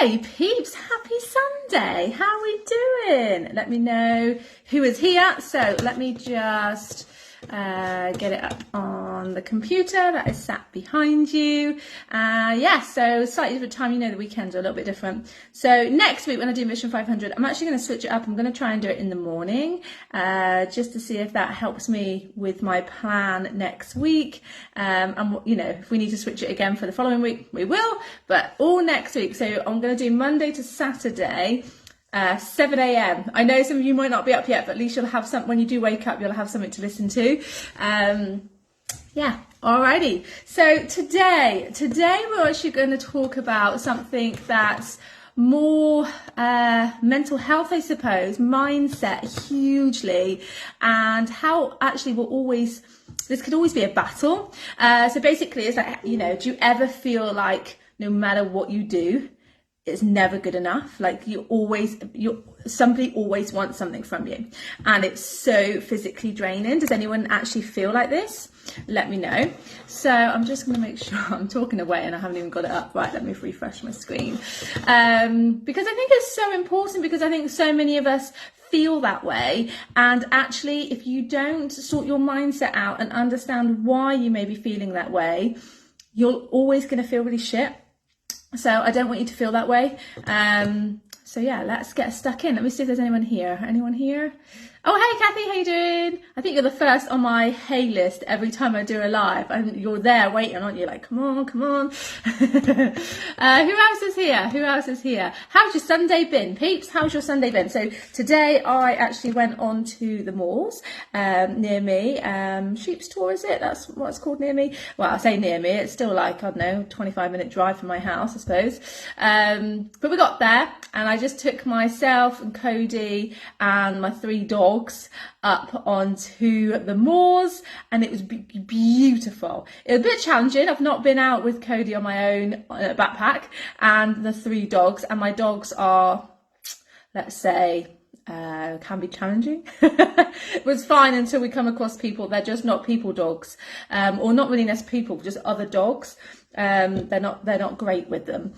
Hey peeps, happy Sunday. How are we doing? Let me know who is here. So let me just get it up on the computer that is sat behind you. So slightly different time. You know, the weekends are a little bit different. So next week when I do Mission 500, I'm actually going to switch it up. I'm going to try and do it in the morning just to see if that helps me with my plan next week. And you know, if we need to switch it again for the following week, we will, but all next week. So I'm going to do Monday to Saturday, 7 a.m. I know some of you might not be up yet, but at least you'll have something. When you do wake up, you'll have something to listen to. Alrighty. So today we're actually going to talk about something that's more mental health, I suppose, mindset hugely, and how actually this could always be a battle. So basically it's like, you know, do you ever feel like no matter what you do, it's never good enough? Like somebody always wants something from you, and it's so physically draining. Does anyone actually feel like this? Let me know. So I'm just going to make sure I'm talking away and I haven't even got it up. Right, let me refresh my screen. Because I think it's so important, because I think so many of us feel that way. And actually, if you don't sort your mindset out and understand why you may be feeling that way, you're always going to feel really shit. So I don't want you to feel that way. So yeah, let's get stuck in. Let me see if there's anyone here. Anyone here? Oh, hey Kathy, how you doing? I think you're the first on my hey list every time I do a live, and you're there waiting, aren't you? Like, come on. Who else is here? How's your Sunday been, peeps? How's your Sunday been? So today I actually went on to the malls near me. Sheep's Tor, is it? That's what it's called, near me. Well, I say near me. It's still like, I don't know, 25-minute drive from my house, I suppose. But we got there, and I just took myself and Cody and my 3 dogs up onto the moors, and it was beautiful. It was a bit challenging. I've not been out with Cody on my own backpack and the 3 dogs, and my dogs are, let's say, can be challenging. It was fine until we come across people. They're just not people dogs, or not really necessarily people, just other dogs. They're not great with them.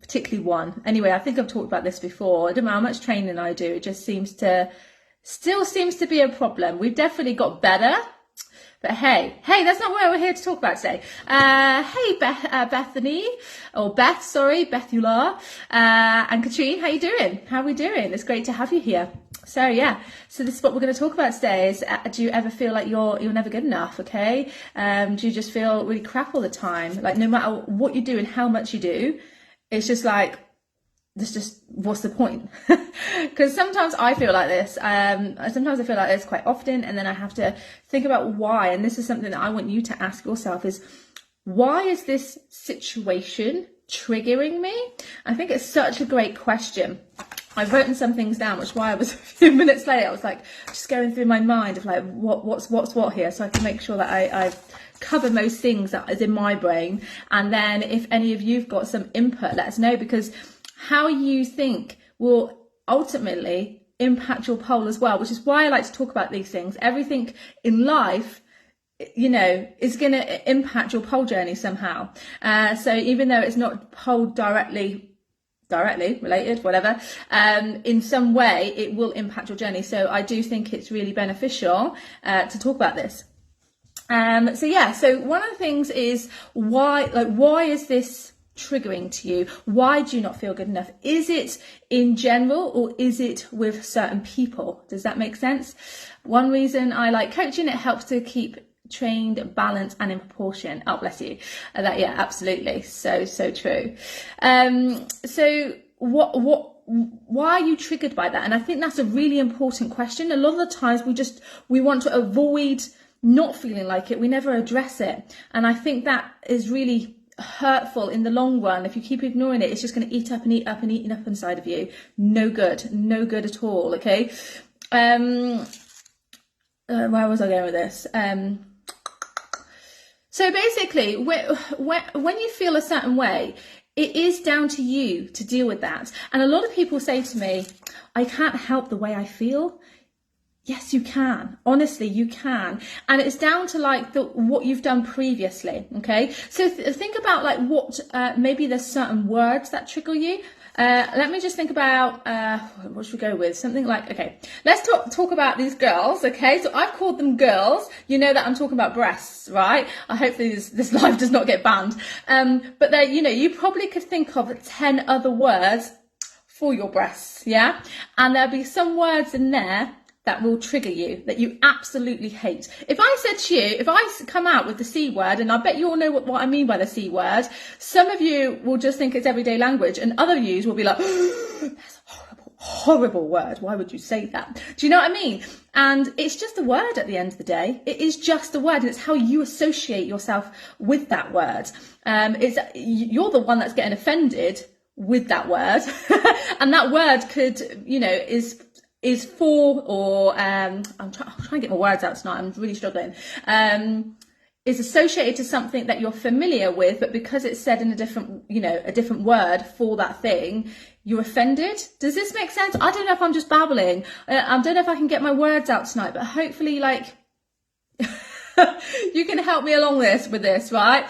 Particularly one. Anyway, I think I've talked about this before. I don't know how much training I do. It just still seems to be a problem. We've definitely got better. But hey, that's not what we're here to talk about today. Hey, Bethany, or Beth, sorry, Bethula, and Katrine, how you doing? How are we doing? It's great to have you here. So yeah, so this is what we're going to talk about today is, do you ever feel like you're never good enough, okay? Do you just feel really crap all the time? Like no matter what you do and how much you do, it's just like, what's the point? Because sometimes I feel like this. Sometimes I feel like this quite often, and then I have to think about why. And this is something that I want you to ask yourself is, why is this situation triggering me? I think it's such a great question. I've written some things down, which is why I was a few minutes late. I was like just going through my mind of like what's what here, so I can make sure that I cover most things that is in my brain. And then if any of you've got some input, let us know, because how you think will ultimately impact your pole as well, which is why I like to talk about these things. Everything in life, you know, is going to impact your pole journey somehow. So even though it's not pole directly related, whatever, in some way it will impact your journey. So I do think it's really beneficial to talk about this. So one of the things is why is this triggering to you? Why do you not feel good enough? Is it in general, or is it with certain people? Does that make sense? One reason I like coaching, it helps to keep trained, balanced, and in proportion. Oh, bless you. Yeah, absolutely. So true. Why are you triggered by that? And I think that's a really important question. A lot of the times we want to avoid not feeling like it. We never address it. And I think that is really hurtful in the long run. If you keep ignoring it, it's just going to eat up inside of you. No good at all. Okay. Where was I going with this? So basically, when you feel a certain way, it is down to you to deal with that. And a lot of people say to me, I can't help the way I feel. Yes, you can. Honestly, you can. And it's down to like what you've done previously. Okay. So think about like what, maybe there's certain words that trigger you. Let me just think about, what should we go with? Something like, okay, let's talk about these girls. Okay. So I've called them girls. You know that I'm talking about breasts, right? I hope this live does not get banned. But there, you know, you probably could think of 10 other words for your breasts. Yeah. And there'll be some words in there that will trigger you, that you absolutely hate. If I said to you, if I come out with the C word, and I bet you all know what I mean by the C word, some of you will just think it's everyday language, and other yous will be like, that's a horrible, horrible word. Why would you say that? Do you know what I mean? And it's just a word at the end of the day. It is just a word, and it's how you associate yourself with that word. You're the one that's getting offended with that word. And that word could, you know, is for, or I'm trying to get my words out tonight, I'm really struggling, is associated to something that you're familiar with, but because it's said in a different word for that thing, you're offended. Does this make sense? I don't know if I'm just babbling. I don't know if I can get my words out tonight, but hopefully, like, you can help me along with this, right?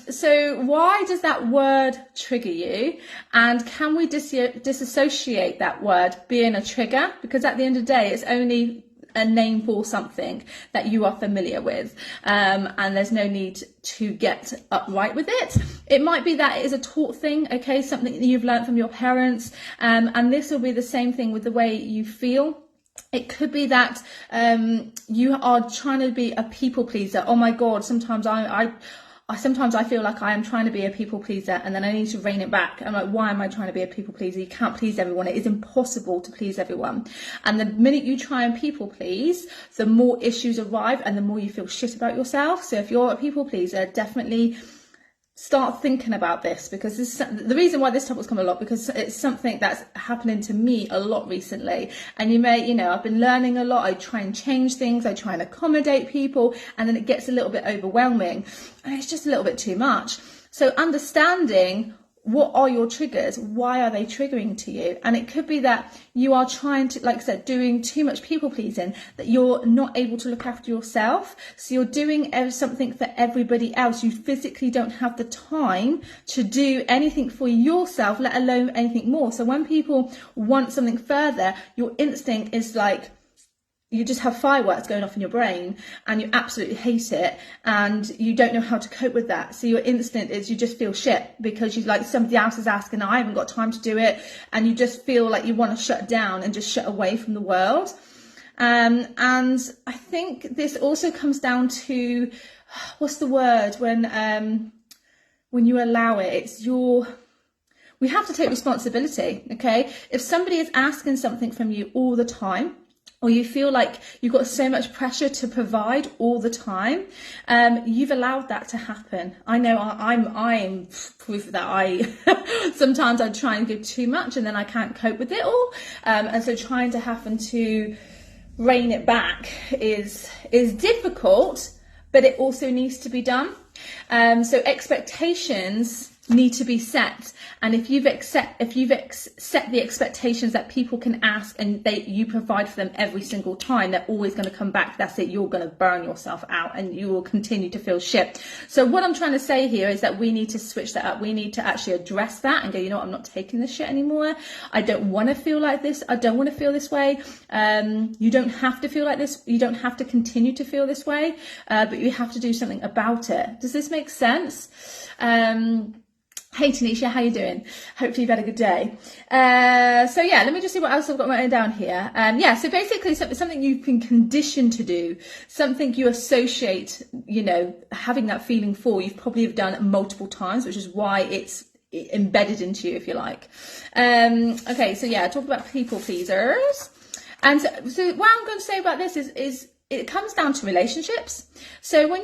So why does that word trigger you? And can we disassociate that word being a trigger? Because at the end of the day, it's only a name for something that you are familiar with. And there's no need to get upright with it. It might be that it is a taught thing, okay? Something that you've learned from your parents. And this will be the same thing with the way you feel. It could be that you are trying to be a people pleaser. Oh my God, sometimes sometimes I feel like I am trying to be a people pleaser, and then I need to rein it back. I'm like, why am I trying to be a people pleaser? You can't please everyone. It is impossible to please everyone. And the minute you try and people please, the more issues arrive and the more you feel shit about yourself. So if you're a people pleaser, definitely start thinking about this, because the reason why this topic's come a lot, because it's something that's happening to me a lot recently. And I've been learning a lot. I try and change things. I try and accommodate people, and then it gets a little bit overwhelming, and it's just a little bit too much. So understanding what are your triggers? Why are they triggering to you? And it could be that you are trying to, like I said, doing too much people pleasing, that you're not able to look after yourself. So you're doing something for everybody else. You physically don't have the time to do anything for yourself, let alone anything more. So when people want something further, your instinct is like, you just have fireworks going off in your brain, and you absolutely hate it, and you don't know how to cope with that. So your instinct is you just feel shit because you like somebody else is asking, I haven't got time to do it, and you just feel like you want to shut down and just shut away from the world. And I think this also comes down to, what's the word, when you allow it, we have to take responsibility. Okay, if somebody is asking something from you all the time, or you feel like you've got so much pressure to provide all the time, you've allowed that to happen. I know I'm proof that sometimes I try and give too much, and then I can't cope with it all. And so trying to happen to rein it back is difficult, but it also needs to be done. So expectations need to be set, and if you've set the expectations that people can ask, and you provide for them every single time, they're always going to come back. That's it. You're going to burn yourself out, and you will continue to feel shit. So what I'm trying to say here is that we need to switch that up. We need to actually address that and go, you know what, I'm not taking this shit anymore. I don't want to feel like this. I don't want to feel this way. You don't have to feel like this. You don't have to continue to feel this way, but you have to do something about it. Does this make sense? Hey Tanisha, how you doing? Hopefully you've had a good day. So yeah, let me just see what else I've got written down here. So basically something you've been conditioned to do, something you associate, having that feeling for, you've probably have done multiple times, which is why it's embedded into you, if you like. Okay, so yeah, talk about people pleasers. And so what I'm going to say about this is it comes down to relationships. So when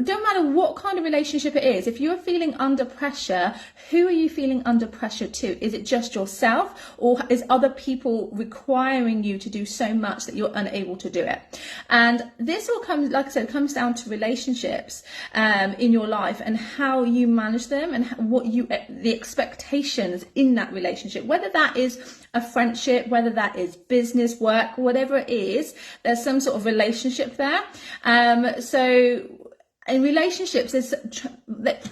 don't matter what kind of relationship it is, if you're feeling under pressure, who are you feeling under pressure to? Is it just yourself, or is other people requiring you to do so much that you're unable to do it? And this all comes, like I said, comes down to relationships in your life and how you manage them and the expectations in that relationship, whether that is a friendship, whether that is business, work, whatever it is, there's some sort of relationship there. So in relationships,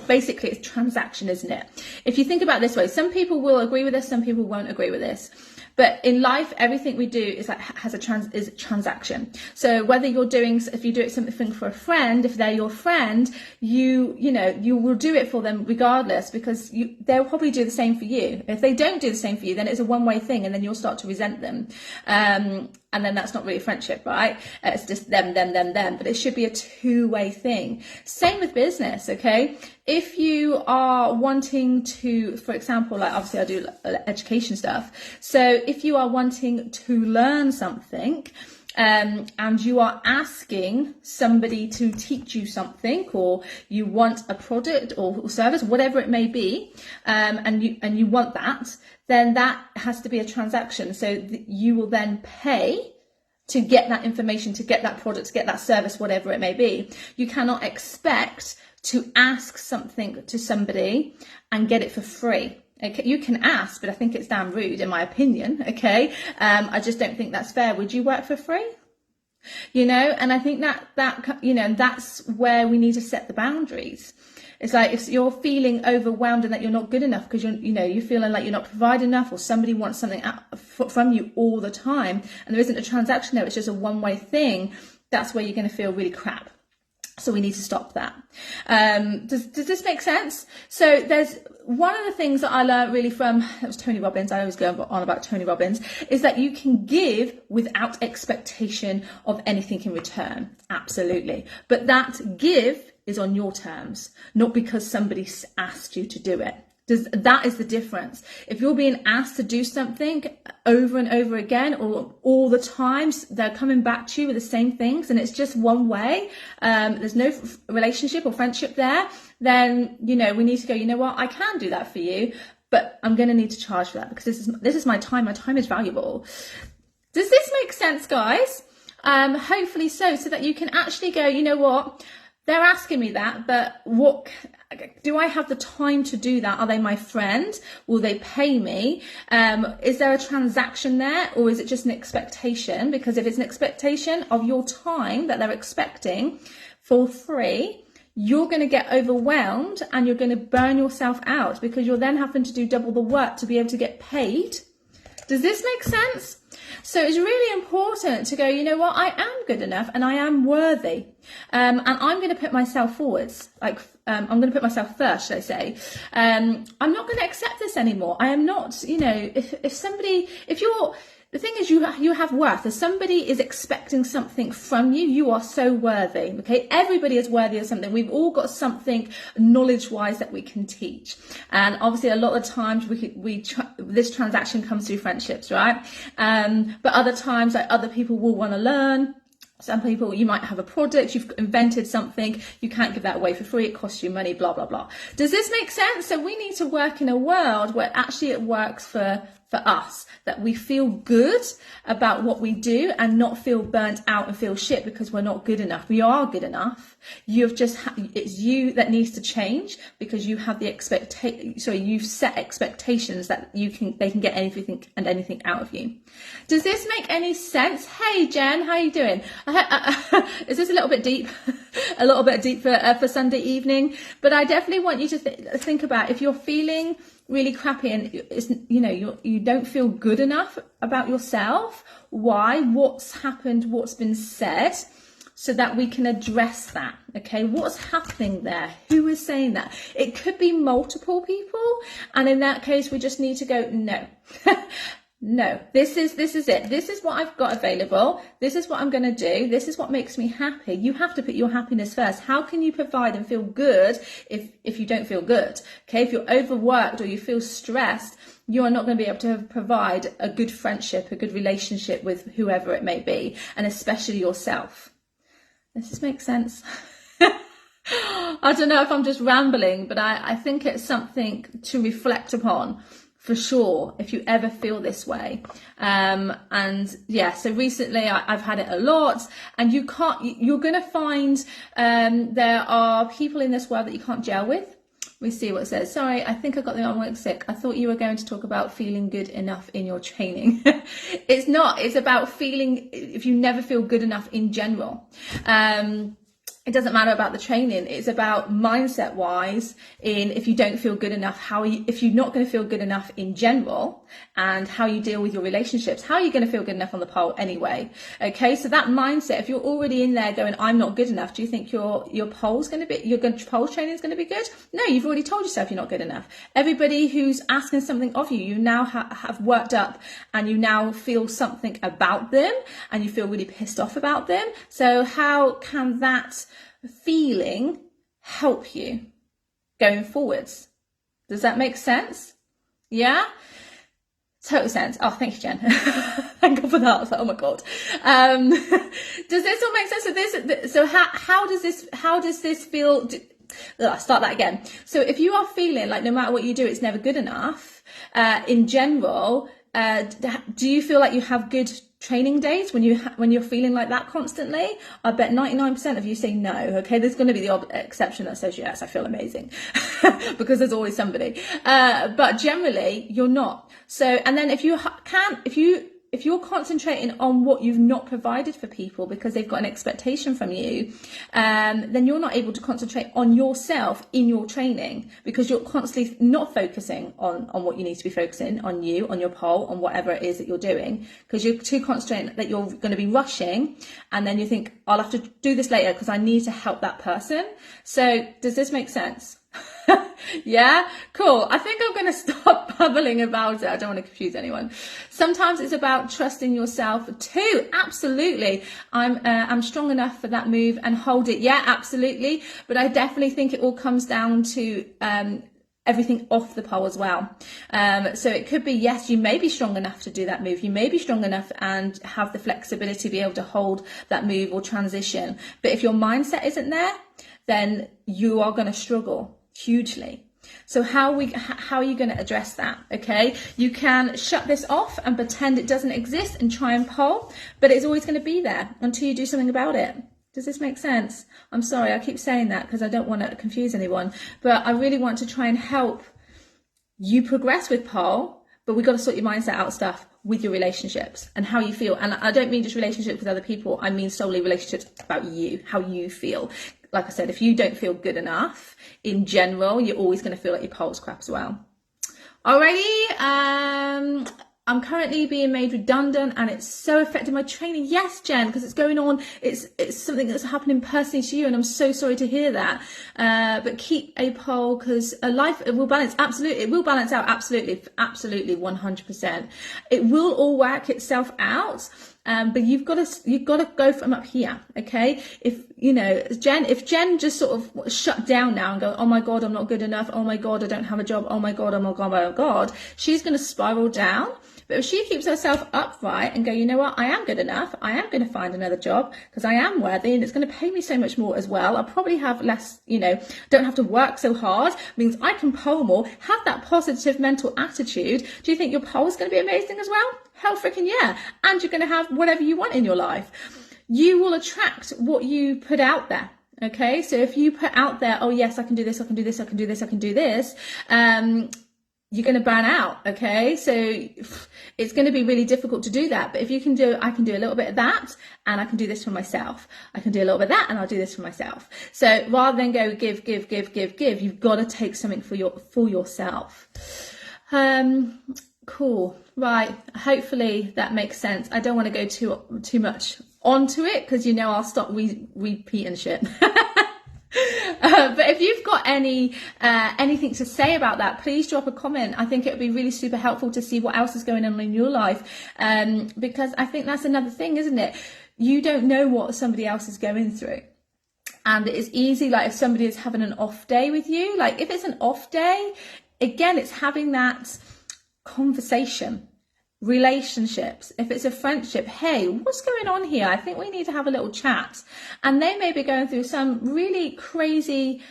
basically it's transaction, isn't it? If you think about it this way, some people will agree with this, some people won't agree with this. But in life, everything we do is is a transaction. So whether if you do something for a friend, if they're your friend, you will do it for them regardless, because they'll probably do the same for you. If they don't do the same for you, then it's a one-way thing, and then you'll start to resent them. And then that's not really friendship, right? It's just them. But it should be a two-way thing. Same with business, okay? If you are wanting to, for example, like obviously I do education stuff. So if you are wanting to learn something, and you are asking somebody to teach you something, or you want a product or service, whatever it may be, and you want that, then that has to be a transaction. So you will then pay to get that information, to get that product, to get that service, whatever it may be. You cannot expect to ask something to somebody and get it for free. Okay, you can ask, but I think it's damn rude, in my opinion. Okay, I just don't think that's fair. Would you work for free? And I think that that's where we need to set the boundaries. It's like if you're feeling overwhelmed and that you're not good enough because you're feeling like you're not providing enough, or somebody wants something from you all the time, and there isn't a transaction there, it's just a one-way thing, that's where you're going to feel really crap. So we need to stop that. Does this make sense? So there's one of the things that I learned really from, that was Tony Robbins, I always go on about Tony Robbins, is that you can give without expectation of anything in return. Absolutely. But that give is on your terms, not because somebody asked you to do it. That is the difference. If you're being asked to do something over and over again, or all the times, they're coming back to you with the same things, and it's just one way, there's no relationship or friendship there, then, we need to go, you know what, I can do that for you, but I'm going to need to charge for that, because this is my time. My time is valuable. Does this make sense, guys? Hopefully so that you can actually go, you know what, they're asking me that, but what do I have the time to do that? Are they my friend? Will they pay me? Is there a transaction there, or is it just an expectation? Because if it's an expectation of your time that they're expecting for free, you're going to get overwhelmed and you're going to burn yourself out, because you're then having to do double the work to be able to get paid. Does this make sense? So it's really important to go, you know what, I am good enough and I am worthy. And I'm going to put myself forwards. I'm going to put myself first, should I say. I'm not going to accept this anymore. I am not, the thing is, you have worth. If somebody is expecting something from you, you are so worthy. Okay, everybody is worthy of something. We've all got something knowledge-wise that we can teach. And obviously, a lot of times this transaction comes through friendships, right? But other times, like, other people will want to learn. Some people, you might have a product, you've invented something, you can't give that away for free, it costs you money, blah, blah, blah. Does this make sense? So we need to work in a world where actually it works for us, that we feel good about what we do and not feel burnt out and feel shit because we're not good enough. We are good enough. It's you that needs to change, because you have you've set expectations that they can get anything out of you. Does this make any sense? Hey Jen, how are you doing? Is this a little bit deep? A little bit deep for Sunday evening? But I definitely want you to think about, if you're feeling really crappy and you don't feel good enough about yourself, why, what's happened, what's been said, so that we can address that. Okay, what's happening there? Who is saying that? It could be multiple people, and in that case we just need to go, no. No, this is it. This is what I've got available. This is what I'm going to do. This is what makes me happy. You have to put your happiness first. How can you provide and feel good if you don't feel good? Okay, if you're overworked or you feel stressed, you are not going to be able to provide a good friendship, a good relationship with whoever it may be, and especially yourself. Does this make sense? I don't know if I'm just rambling, but I think it's something to reflect upon for sure if you ever feel this way. And yeah, so recently I've had it a lot, and you're going to find there are people in this world that you can't gel with. We see what it says. Sorry, I think I got the artwork sick. I thought you were going to talk about feeling good enough in your training. It's not. It's about feeling, if you never feel good enough in general. It doesn't matter about the training. It's about mindset wise, in if you don't feel good enough, if you're not going to feel good enough in general, and how you deal with your relationships, how are you going to feel good enough on the pole anyway? Okay, so that mindset, if you're already in there going, I'm not good enough, do you think your pole's going to be, your pole training is going to be good? No, you've already told yourself you're not good enough. Everybody who's asking something of you, you now have worked up, and you now feel something about them, and you feel really pissed off about them. So how can that feeling help you going forwards? Does that make sense? Yeah, total sense. Oh, thank you, Jen. Thank God for that. I was like, oh my God. Does this all make sense? So how does this feel? I'll start that again. So if you are feeling like no matter what you do, it's never good enough, in general, do you feel like you have good training days when you're feeling like that constantly? I bet 99% of you say no. Okay, there's going to be the odd exception that says yes, I feel amazing, because there's always somebody. But generally, you're not. So, and then if you're concentrating on what you've not provided for people because they've got an expectation from you, then you're not able to concentrate on yourself in your training, because you're constantly not focusing on what you need to be focusing on, you, on your pole, on whatever it is that you're doing, because you're too concentrated that you're going to be rushing, and then you think, I'll have to do this later because I need to help that person. So does this make sense? Yeah, cool. I think I'm going to stop babbling about it. I don't want to confuse anyone. Sometimes it's about trusting yourself too. Absolutely. I'm strong enough for that move and hold it. Yeah, absolutely. But I definitely think it all comes down to everything off the pole as well. So it could be, yes, you may be strong enough to do that move. You may be strong enough and have the flexibility to be able to hold that move or transition. But if your mindset isn't there, then you are going to struggle hugely. So how are you going to address that? Okay, you can shut this off and pretend it doesn't exist and try and pole, but it's always going to be there until you do something about it. Does this make sense? I'm sorry, I keep saying that because I don't want to confuse anyone, but I really want to try and help you progress with pole. But we've got to sort your mindset out stuff with your relationships and how you feel. And I don't mean just relationships with other people. I mean solely relationships about you, how you feel. Like I said, if you don't feel good enough in general, you're always going to feel like your pole's crap as well. Alrighty, I'm currently being made redundant and it's so affected my training. Yes, Jen, because it's going on. It's something that's happening personally to you, and I'm so sorry to hear that. But keep a pole, because a life, it will balance. Absolutely, it will balance out. Absolutely, 100%. It will all work itself out. But you've got to go from up here. Okay, if Jen just sort of shut down now and go, oh my God, I'm not good enough. Oh my God, I don't have a job. Oh my God, oh my God, oh my God, she's going to spiral down. But if she keeps herself upright and go, you know what, I am good enough. I am going to find another job because I am worthy and it's going to pay me so much more as well. I'll probably have less, don't have to work so hard. Means I can pole more. Have that positive mental attitude. Do you think your pole is going to be amazing as well? Hell freaking yeah. And you're going to have whatever you want in your life. You will attract what you put out there. Okay. So if you put out there, oh yes, I can do this, I can do this, I can do this, I can do this. You're going to burn out. Okay, so it's going to be really difficult to do that. But if you can do, I can do a little bit of that, and I can do this for myself. I can do a little bit of that, and I'll do this for myself. So rather than go give, you've got to take something for yourself. Cool. Right. Hopefully that makes sense. I don't want to go too much onto it because I'll stop repeating shit. But if you've got anything to say about that, please drop a comment. I think it would be really super helpful to see what else is going on in your life, because I think that's another thing, isn't it? You don't know what somebody else is going through, and it's easy, like if somebody is having an off day with you, like if it's an off day, again, it's having that conversation relationships, if it's a friendship, hey, what's going on here? I think we need to have a little chat. And they may be going through some really crazy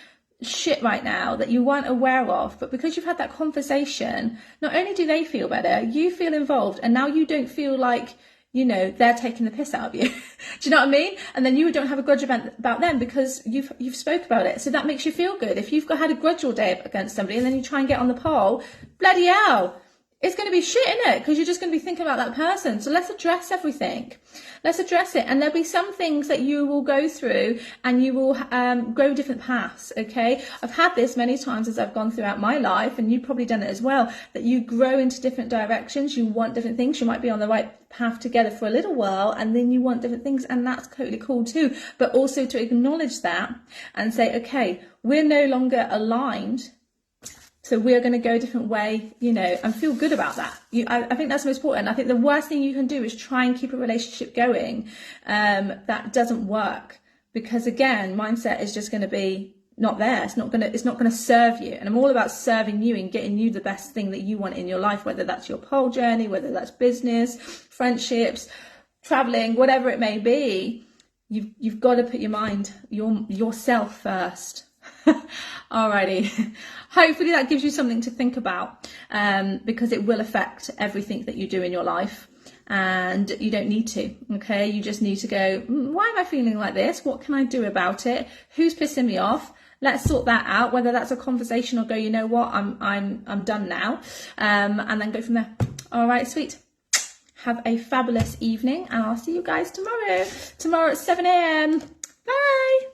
shit right now that you weren't aware of, but because you've had that conversation, not only do they feel better, you feel involved, and now you don't feel like, you know, they're taking the piss out of you. Do you know what I mean? And then you don't have a grudge about them because you've spoke about it. So that makes you feel good. If you've had a grudge all day against somebody and then you try and get on the pole, bloody hell, it's going to be shit, in it? Because you're just going to be thinking about that person. So let's address everything. Let's address it. And there'll be some things that you will go through and you will grow different paths, okay? I've had this many times as I've gone throughout my life, and you've probably done it as well, that you grow into different directions. You want different things. You might be on the right path together for a little while, and then you want different things, and that's totally cool too. But also to acknowledge that and say, okay, we're no longer aligned, so we're going to go a different way, you know, and feel good about that. I think that's most important. I think the worst thing you can do is try and keep a relationship going that doesn't work, because again, mindset is just going to be not there. It's not going to serve you. And I'm all about serving you and getting you the best thing that you want in your life, whether that's your pole journey, whether that's business, friendships, traveling, whatever it may be. You've got to put your mind, yourself first. Alrighty, hopefully that gives you something to think about, because it will affect everything that you do in your life, and you don't need to, okay? You just need to go, why am I feeling like this? What can I do about it? Who's pissing me off? Let's sort that out, whether that's a conversation or go, you know what, I'm done now, and then go from there. All right, sweet. Have a fabulous evening, and I'll see you guys tomorrow at 7 a.m. Bye.